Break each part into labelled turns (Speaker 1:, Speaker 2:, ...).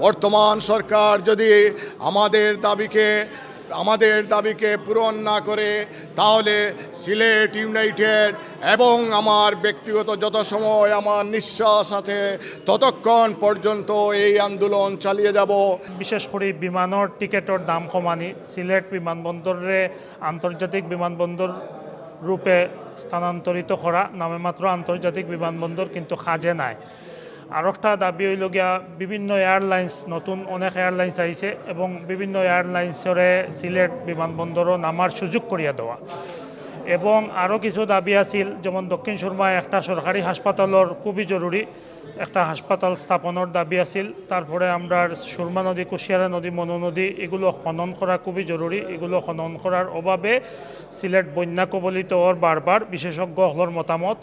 Speaker 1: বর্তমান সরকার যদি আমাদের দাবিকে পূরণ না করে, তাহলে সিলেট ইউনাইটেড এবং আমার ব্যক্তিগত যত সময় আমার নিঃশ্বাস আছে ততক্ষণ পর্যন্ত এই আন্দোলন চালিয়ে যাব।
Speaker 2: বিশেষ করে বিমানের টিকেটের দাম কমানি, সিলেট বিমানবন্দরে আন্তর্জাতিক বিমানবন্দর রূপে স্থানান্তরিত করা, নামে মাত্র আন্তর্জাতিক বিমানবন্দর কিন্তু কাজে নাই। আর একটা দাবি হইল গিয়া বিভিন্ন এয়ারলাইন্স, নতুন অনেক এয়ারলাইন্স আইছে এবং বিভিন্ন এয়ারলাইন্সরে সিলেট বিমানবন্দরও নামার সুযোগ করিয়া দেওয়া। এবং আরও কিছু দাবি আছিল, যেমন দক্ষিণ সুরমায় একটা সরকারি হাসপাতালের খুবই জরুরি একটা হাসপাতাল স্থাপনের দাবি আছিল। তারপরে আমরা সুরমা নদী, কুশিয়ারা নদী, মনু নদী এগুলো খনন করা খুবই জরুরি। এগুলো খনন করার অভাবে সিলেট বন্যা কবলিত ওর বারবার বিশেষজ্ঞ হলর মতামত।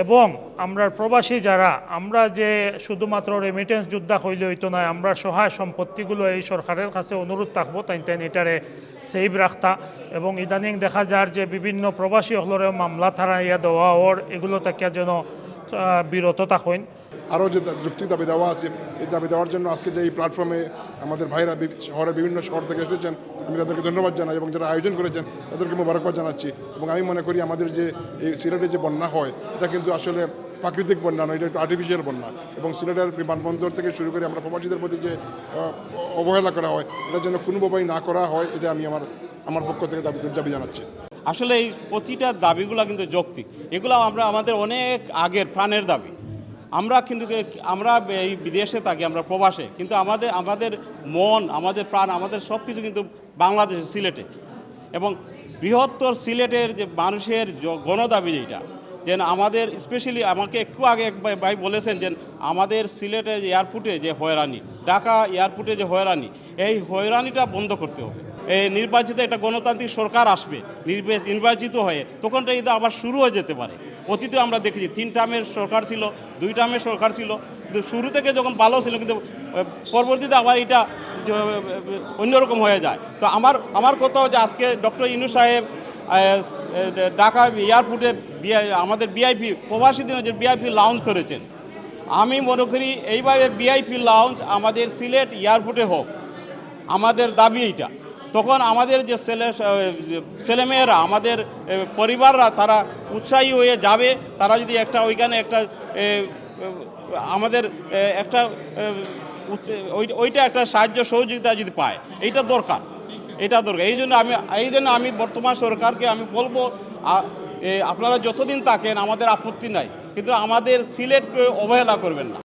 Speaker 2: এবং আমরা প্রবাসী যারা, আমরা যে শুধুমাত্র রেমিটেন্স যোদ্ধা হইলে হইতো না, আমরা সহায় সম্পত্তিগুলো এই সরকারের কাছে অনুরোধ থাকবো তাই এটারে সেভ রাখতা। এবং ইদানিং দেখা যায় যে বিভিন্ন প্রবাসী হলরে মামলা থারাইয়া দেওয়া ওর এগুলো থেকে যেন বিরত থাকেন।
Speaker 3: আরও যে যুক্তি দাবি দেওয়া আছে, এই দাবি দেওয়ার জন্য আজকে যে এই প্ল্যাটফর্মে আমাদের ভাইরা শহরের বিভিন্ন শহর থেকে এসেছেন, আমি তাদেরকে ধন্যবাদ জানাই এবং যারা আয়োজন করেছেন তাদেরকে মোবারকবাদ জানাচ্ছি। এবং আমি মনে করি আমাদের যে এই সিলেটে যে বন্যা হয় এটা কিন্তু আসলে প্রাকৃতিক বন্যা নয়, এটা একটু আর্টিফিশিয়াল বন্যা। এবং সিলেটের বিমানবন্দর থেকে শুরু করে আমরা প্রবাসীদের প্রতি যে অবহেলা করা হয়, এটার জন্য কোনোভাবেই না করা হয়, এটা আমি আমার পক্ষ থেকে দাবি জানাচ্ছি।
Speaker 4: আসলে এই প্রতিটা দাবিগুলো কিন্তু যৌক্তিক, এগুলো আমাদের অনেক আগের প্রাণের দাবি। আমরা এই বিদেশে থাকি, আমরা প্রবাসে, কিন্তু আমাদের মন, আমাদের প্রাণ, আমাদের সব কিছু কিন্তু বাংলাদেশে, সিলেটে। এবং বৃহত্তর সিলেটের যে মানুষের গণদাবি যেটা, যেন আমাদের স্পেশালি আমাকে একটু আগে এক ভাই বলেছেন যে আমাদের সিলেটে এয়ারপোর্টে যে হয়রানি, ঢাকা এয়ারপোর্টে যে হয়রানি, এই হয়রানিটা বন্ধ করতে হবে। এই নির্বাচিত একটা গণতান্ত্রিক সরকার আসবে, নির্বাচিত হয়ে, তখন এটা আবার শুরু হয়ে যেতে পারে। অতীতে আমরা দেখেছি 3 টার্মের সরকার ছিল, 2 টার্মের সরকার ছিল, কিন্তু শুরু থেকে যখন ভালো ছিল, কিন্তু পরবর্তীতে আবার এটা অন্যরকম হয়ে যায়। তো আমার কথা যে আজকে ডক্টর ইউনূস সাহেব ঢাকা এয়ারপোর্টে আমাদের ভিআইপি প্রবাসীদের যে ভিআইপি লাউঞ্জ করেছেন, আমি মনে করি এইভাবে ভিআইপি লাউঞ্জ আমাদের সিলেট এয়ারপোর্টে হোক, আমাদের দাবি এইটা। তখন আমাদের যে ছেলেমেয়েরা, আমাদের পরিবাররা, তারা উৎসাহী হয়ে যাবে। তারা যদি ওইখানে আমাদের ওইটা একটা সাহায্য সহযোগিতা যদি পায়, এটা দরকার। এই জন্য আমি বর্তমান সরকারকে আমি বলবো, আপনারা যতদিন থাকেন আমাদের আপত্তি নাই, কিন্তু আমাদের সিলেটকে অবহেলা করবেন না।